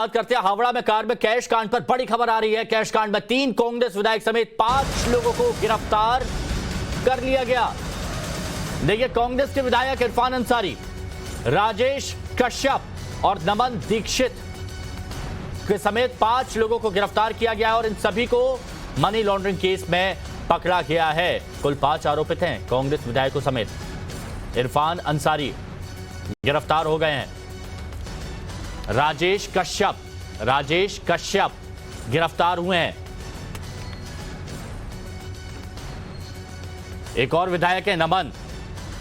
बात करते हैं हावड़ा में कार में कैश कांड पर बड़ी खबर आ रही है। कैश कांड में 3 कांग्रेस विधायक समेत 5 लोगों को गिरफ्तार कर लिया गया। देखिए, कांग्रेस के विधायक इरफान अंसारी, राजेश कश्यप और नमन दीक्षित के समेत 5 लोगों को गिरफ्तार किया गया और इन सभी को मनी लॉन्ड्रिंग केस में पकड़ा गया है। कुल 5 आरोपित हैं कांग्रेस विधायकों समेत। इरफान अंसारी गिरफ्तार हो गए हैं। राजेश कश्यप गिरफ्तार हुए हैं। एक और विधायक है नमन,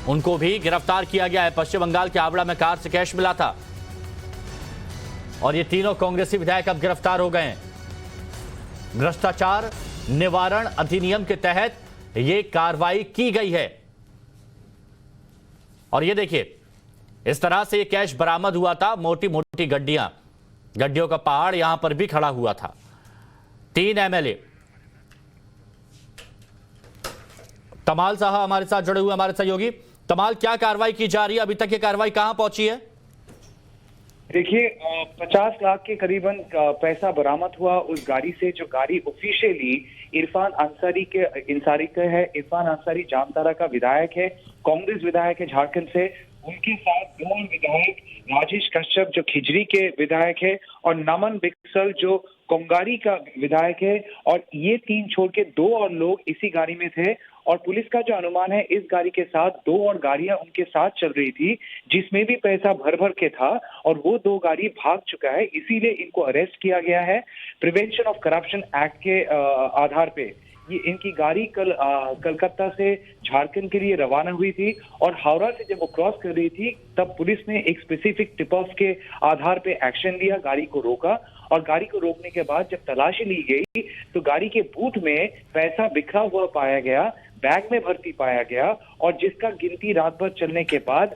उनको भी गिरफ्तार किया गया है। पश्चिम बंगाल के हावड़ा में कार से कैश मिला था और ये तीनों कांग्रेसी विधायक अब गिरफ्तार हो गए हैं। भ्रष्टाचार निवारण अधिनियम के तहत ये कार्रवाई की गई है। और ये देखिए, इस तरह से ये कैश बरामद हुआ था। मोटी मोटी गड्डियों का पहाड़ यहां पर भी खड़ा हुआ था। 3 एमएलए तमाल साहब हमारे साथ जुड़े हुए, हमारे सहयोगी। तमाल, क्या कार्रवाई की जा रही है? अभी तक ये कार्रवाई कहां पहुंची है? देखिए, 50 लाख के करीबन पैसा बरामद हुआ उस गाड़ी से, जो गाड़ी ऑफिशियली इरफान अंसारी का है। इरफान अंसारी जामताड़ा का विधायक है, कांग्रेस विधायक है झारखंड से। उनके साथ 2 विधायक, राजेश कश्यप जो खिजरी के विधायक है और नमन बिक्सल जो कोंगारी का विधायक है। और ये 3 छोड़ के 2 और लोग इसी गाड़ी में थे। और पुलिस का जो अनुमान है, इस गाड़ी के साथ 2 और गाड़ियां उनके साथ चल रही थी जिसमें भी पैसा भर भर के था और वो 2 गाड़ी भाग चुका है, इसीलिए इनको अरेस्ट किया गया है। प्रिवेंशन ऑफ करप्शन एक्ट के आधार पे ये इनकी गाड़ी कल कलकत्ता से झारखंड के लिए रवाना हुई थी और हावड़ा से जब वो क्रॉस कर रही थी तब पुलिस ने एक स्पेसिफिक टिप ऑफ के आधार पे एक्शन लिया, गाड़ी को रोका। और गाड़ी को रोकने के बाद जब तलाशी ली गई तो गाड़ी के बूट में पैसा बिखरा हुआ पाया गया, बैग में भर्ती पाया गया और जिसका गिनती रात भर चलने के बाद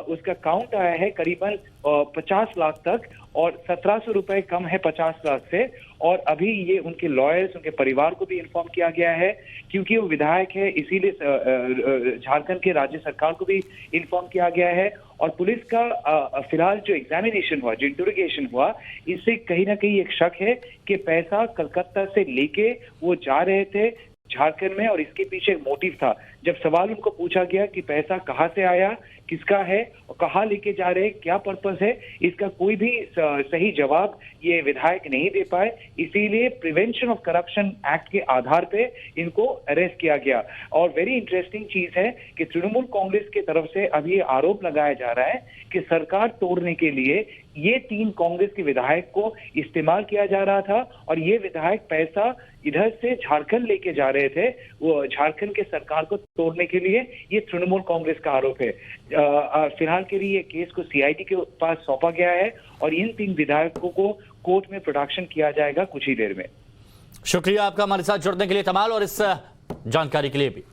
उसका काउंट आया है करीबन 50 लाख तक और 1700 रुपए कम है 50 लाख से। और अभी ये उनके लॉयर्स, उनके परिवार को भी इन्फॉर्म किया गया है क्योंकि वो विधायक है, इसीलिए झारखंड के राज्य सरकार को भी इन्फॉर्म किया गया है। और पुलिस का फिलहाल जो एग्जामिनेशन हुआ, जो इंटरोगेशन हुआ, इससे कहीं ना कहीं एक शक है कि पैसा कलकत्ता से लेके वो जा रहे थे झारखंड में और इसके पीछे एक मोटिव था। जब सवाल उनको पूछा गया कि पैसा कहां से आया, किसका है और कहां लेके जा रहे, क्या पर्पस है, इसका कोई भी सही जवाब ये विधायक नहीं दे पाए। इसीलिए प्रिवेंशन ऑफ करप्शन एक्ट के आधार पे इनको अरेस्ट किया गया। और वेरी इंटरेस्टिंग चीज है कि तृणमूल कांग्रेस की तरफ से अभी ये आरोप लगाया जा रहा है कि सरकार तोड़ने के लिए ये 3 कांग्रेस के विधायक को इस्तेमाल किया जा रहा था और ये विधायक पैसा इधर से झारखंड लेके जा रहे थे, वो झारखंड के सरकार को तोड़ने के लिए। ये तृणमूल कांग्रेस का आरोप है। फिलहाल के लिए केस को सीआईडी के पास सौंपा गया है और इन 3 विधायकों को कोर्ट में प्रोडक्शन किया जाएगा कुछ ही देर में। शुक्रिया आपका हमारे साथ जुड़ने के लिए तमाल, और इस जानकारी के लिए भी।